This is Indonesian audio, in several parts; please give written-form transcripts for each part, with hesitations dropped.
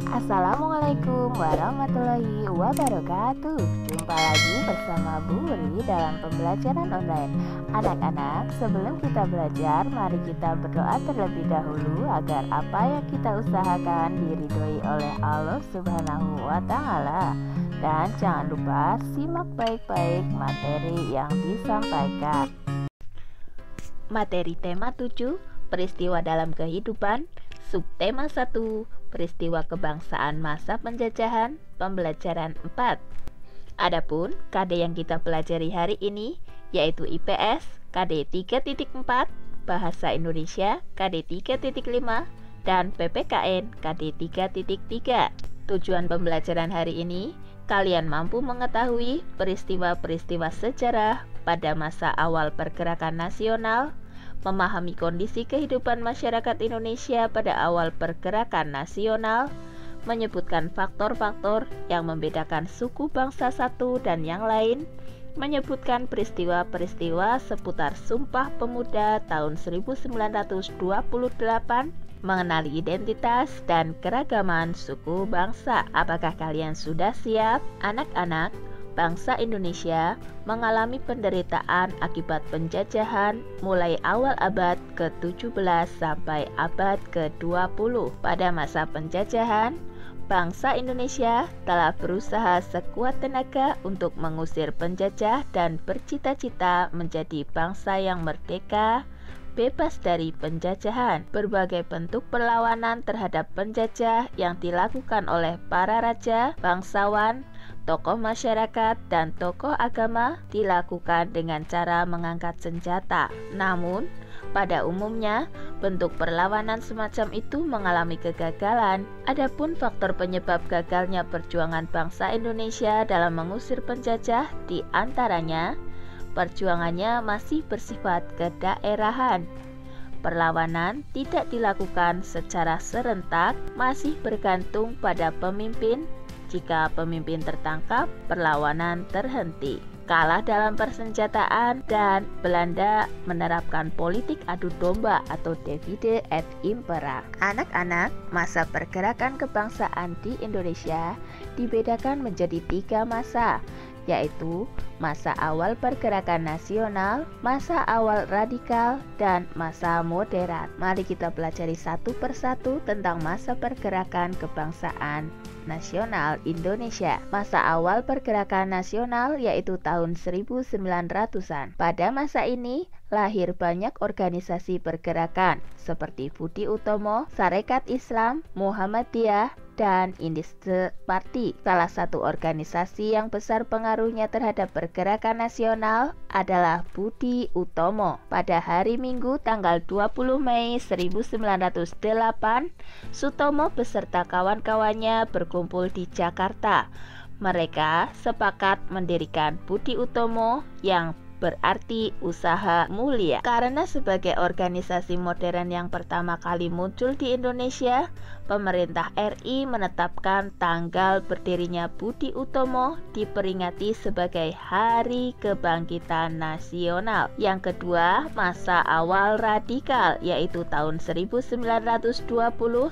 Assalamualaikum warahmatullahi wabarakatuh. Jumpa lagi bersama Bu Wuri dalam pembelajaran online. Anak-anak, sebelum kita belajar, mari kita berdoa terlebih dahulu agar apa yang kita usahakan diridhoi oleh Allah Subhanahu wa Ta'ala. Dan jangan lupa simak baik-baik materi yang disampaikan. Materi tema 7, peristiwa dalam kehidupan. Subtema 1, peristiwa kebangsaan masa penjajahan, pembelajaran 4. Adapun KD yang kita pelajari hari ini yaitu IPS KD 3.4, Bahasa Indonesia KD 3.5, dan PPKN KD 3.3. Tujuan pembelajaran hari ini, kalian mampu mengetahui peristiwa-peristiwa sejarah pada masa awal pergerakan nasional, memahami kondisi kehidupan masyarakat Indonesia pada awal pergerakan nasional, menyebutkan faktor-faktor yang membedakan suku bangsa satu dan yang lain, menyebutkan peristiwa-peristiwa seputar Sumpah Pemuda tahun 1928, mengenali identitas dan keragaman suku bangsa. Apakah kalian sudah siap? Anak-anak, bangsa Indonesia mengalami penderitaan akibat penjajahan mulai awal abad ke-17 sampai abad ke-20. Pada masa penjajahan, bangsa Indonesia telah berusaha sekuat tenaga untuk mengusir penjajah dan bercita-cita menjadi bangsa yang merdeka, bebas dari penjajahan. Berbagai bentuk perlawanan terhadap penjajah yang dilakukan oleh para raja, bangsawan, tokoh masyarakat, dan tokoh agama dilakukan dengan cara mengangkat senjata. Namun, pada umumnya, bentuk perlawanan semacam itu mengalami kegagalan. Adapun faktor penyebab gagalnya perjuangan bangsa Indonesia dalam mengusir penjajah di antaranya, perjuangannya masih bersifat kedaerahan. Perlawanan tidak dilakukan secara serentak, masih bergantung pada pemimpin. Jika pemimpin tertangkap, perlawanan terhenti. Kalah dalam persenjataan, dan Belanda menerapkan politik adu domba atau divide et impera. Anak-anak, masa pergerakan kebangsaan di Indonesia dibedakan menjadi 3 masa, yaitu masa awal pergerakan nasional, masa awal radikal, dan masa moderat. Mari kita pelajari satu persatu tentang masa pergerakan kebangsaan nasional Indonesia. Masa awal pergerakan nasional yaitu tahun 1900-an. Pada masa ini lahir banyak organisasi pergerakan seperti Budi Utomo, Sarekat Islam, Muhammadiyah, dan Indiste Party. Salah satu organisasi yang besar pengaruhnya terhadap pergerakan nasional adalah Budi Utomo. Pada hari Minggu tanggal 20 Mei 1908, Sutomo beserta kawan-kawannya berkumpul di Jakarta. Mereka sepakat mendirikan Budi Utomo yang berarti usaha mulia. Karena sebagai organisasi modern yang pertama kali muncul di Indonesia, pemerintah RI menetapkan tanggal berdirinya Budi Utomo diperingati sebagai Hari Kebangkitan Nasional. Yang kedua, masa awal radikal yaitu tahun 1920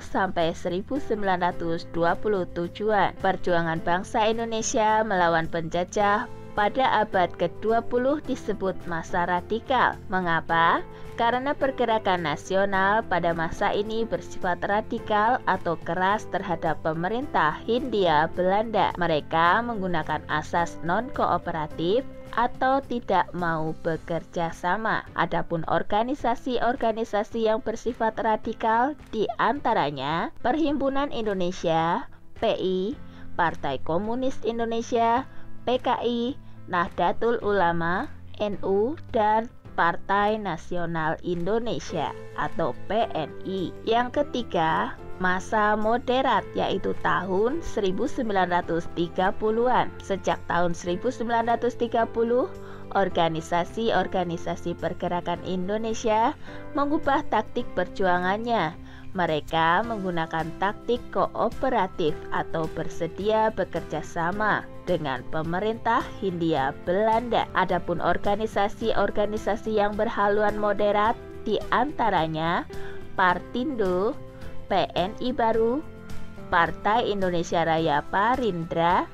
sampai 1927-an. Perjuangan bangsa Indonesia melawan penjajah pada abad ke-20 disebut masa radikal. Mengapa? Karena pergerakan nasional pada masa ini bersifat radikal atau keras terhadap pemerintah Hindia Belanda. Mereka menggunakan asas non-kooperatif atau tidak mau bekerja sama. Adapun organisasi-organisasi yang bersifat radikal di antaranya Perhimpunan Indonesia, PI, Partai Komunis Indonesia, PKI, Nahdlatul Ulama, NU, dan Partai Nasional Indonesia atau PNI. Yang ketiga, masa moderat yaitu tahun 1930-an. Sejak tahun 1930, organisasi-organisasi pergerakan Indonesia mengubah taktik perjuangannya. Mereka menggunakan taktik kooperatif atau bersedia bekerja sama dengan pemerintah Hindia Belanda. Adapun organisasi-organisasi yang berhaluan moderat di antaranya Partindo, PNI Baru, Partai Indonesia Raya Parindra,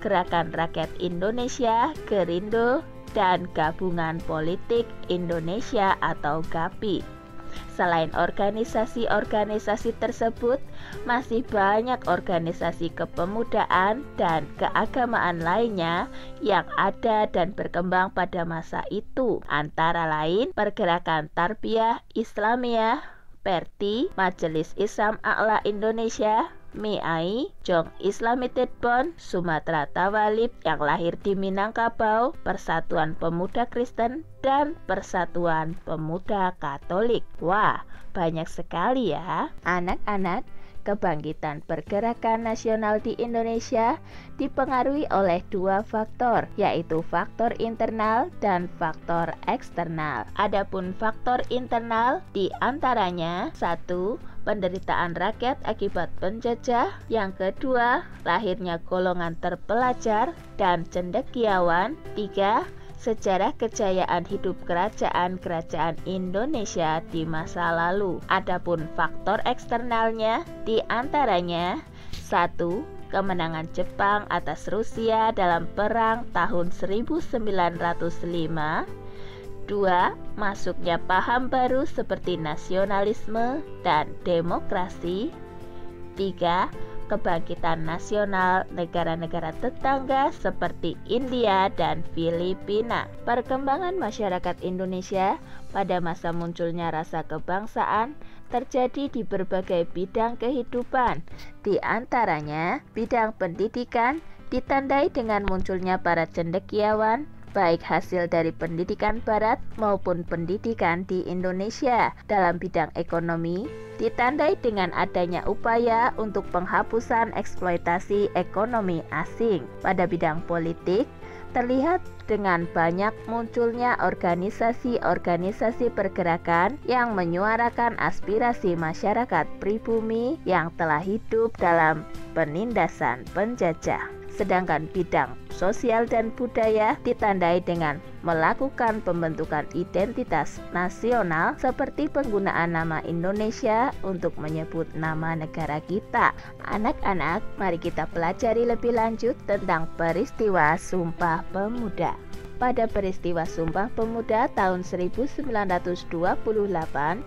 Gerakan Rakyat Indonesia Gerindo, dan Gabungan Politik Indonesia atau GAPI. Selain organisasi-organisasi tersebut, masih banyak organisasi kepemudaan dan keagamaan lainnya yang ada dan berkembang pada masa itu, antara lain Pergerakan Tarbiyah Islamiyah, Perti, Majelis Islam A'la Indonesia, MIAI, Jong Islamited Bond, Sumatera Tawalib yang lahir di Minangkabau, Persatuan Pemuda Kristen, dan Persatuan Pemuda Katolik. Wah, banyak sekali ya. Anak-anak, kebangkitan pergerakan nasional di Indonesia dipengaruhi oleh dua faktor, yaitu faktor internal dan faktor eksternal. Adapun faktor internal diantaranya: 1. Penderitaan rakyat akibat penjajah. Yang kedua, lahirnya golongan terpelajar dan cendekiawan. 3. Sejarah kejayaan hidup kerajaan-kerajaan Indonesia di masa lalu. Adapun faktor eksternalnya diantaranya: 1. Kemenangan Jepang atas Rusia dalam perang tahun 1905. 2. Masuknya paham baru seperti nasionalisme dan demokrasi. 3. Kebangkitan nasional negara-negara tetangga seperti India dan Filipina. Perkembangan masyarakat Indonesia pada masa munculnya rasa kebangsaan terjadi di berbagai bidang kehidupan. Di antaranya, bidang pendidikan ditandai dengan munculnya para cendekiawan, baik hasil dari pendidikan barat maupun pendidikan di Indonesia. Dalam bidang ekonomi, ditandai dengan adanya upaya untuk penghapusan eksploitasi ekonomi asing. Pada bidang politik, terlihat dengan banyak munculnya organisasi-organisasi pergerakan yang menyuarakan aspirasi masyarakat pribumi yang telah hidup dalam penindasan penjajah. Sedangkan bidang sosial dan budaya ditandai dengan melakukan pembentukan identitas nasional seperti penggunaan nama Indonesia untuk menyebut nama negara kita. Anak-anak, mari kita pelajari lebih lanjut tentang peristiwa Sumpah Pemuda. Pada peristiwa Sumpah Pemuda tahun 1928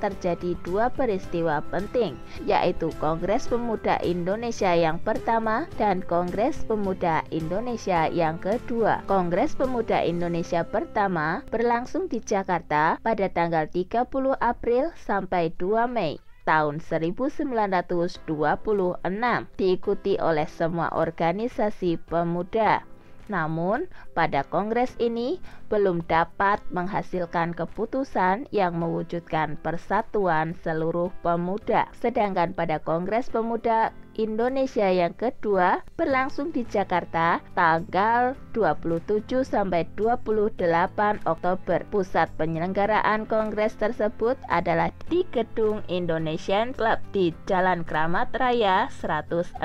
terjadi dua peristiwa penting, yaitu Kongres Pemuda Indonesia yang pertama dan Kongres Pemuda Indonesia yang kedua. Kongres Pemuda Indonesia pertama berlangsung di Jakarta pada tanggal 30 April sampai 2 Mei tahun 1926, diikuti oleh semua organisasi pemuda. Namun, pada kongres ini belum dapat menghasilkan keputusan yang mewujudkan persatuan seluruh pemuda. Sedangkan pada Kongres Pemuda Indonesia yang kedua berlangsung di Jakarta tanggal 27 sampai 28 Oktober. Pusat penyelenggaraan kongres tersebut adalah di Gedung Indonesian Club di Jalan Kramat Raya 106.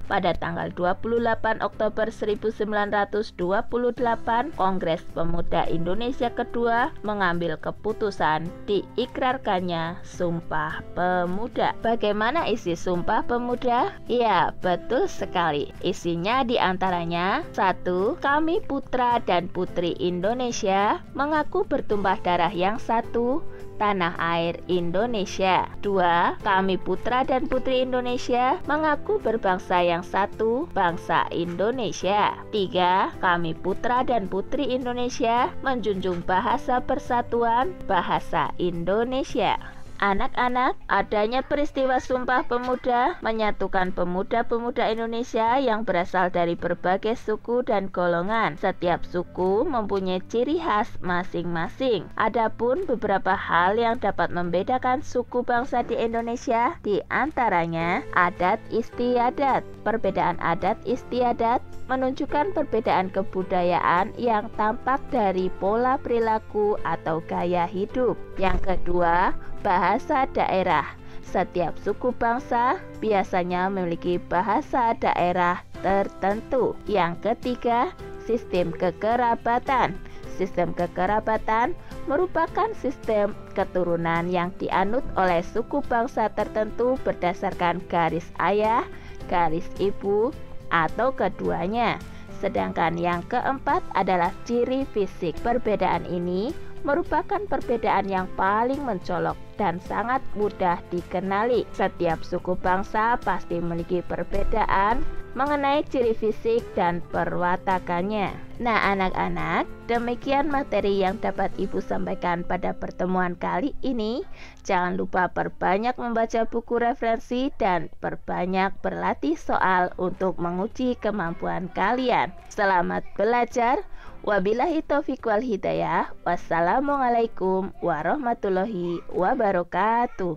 Pada tanggal 28 Oktober 1928, Kongres Pemuda Indonesia kedua mengambil keputusan diikrarkannya Sumpah Pemuda. Bagaimana isi Sumpah Pemuda? Ya, betul sekali. Isinya diantaranya: 1. Kami putra dan putri Indonesia mengaku bertumpah darah yang satu, tanah air Indonesia. 2. Kami putra dan putri Indonesia mengaku berbangsa yang satu, bangsa Indonesia. 3. Kami putra dan putri Indonesia menjunjung bahasa persatuan, bahasa Indonesia. Anak-anak, adanya peristiwa Sumpah Pemuda menyatukan pemuda-pemuda Indonesia yang berasal dari berbagai suku dan golongan. Setiap suku mempunyai ciri khas masing-masing. Adapun beberapa hal yang dapat membedakan suku bangsa di Indonesia, di antaranya adat istiadat. Perbedaan adat istiadat menunjukkan perbedaan kebudayaan yang tampak dari pola perilaku atau gaya hidup. Yang kedua, bahasa daerah. Setiap suku bangsa biasanya memiliki bahasa daerah tertentu. Yang ketiga, sistem kekerabatan. Sistem kekerabatan merupakan sistem keturunan yang dianut oleh suku bangsa tertentu berdasarkan garis ayah, garis ibu, atau keduanya. Sedangkan yang keempat adalah ciri fisik. Perbedaan ini merupakan perbedaan yang paling mencolok dan sangat mudah dikenali. Setiap suku bangsa pasti memiliki perbedaan mengenai ciri fisik dan perwatakannya. Nah, anak-anak, demikian materi yang dapat Ibu sampaikan pada pertemuan kali ini. Jangan lupa perbanyak membaca buku referensi dan perbanyak berlatih soal untuk menguji kemampuan kalian. Selamat belajar. Wabillahi taufiq wal hidayah. Wassalamualaikum warahmatullahi wabarakatuh.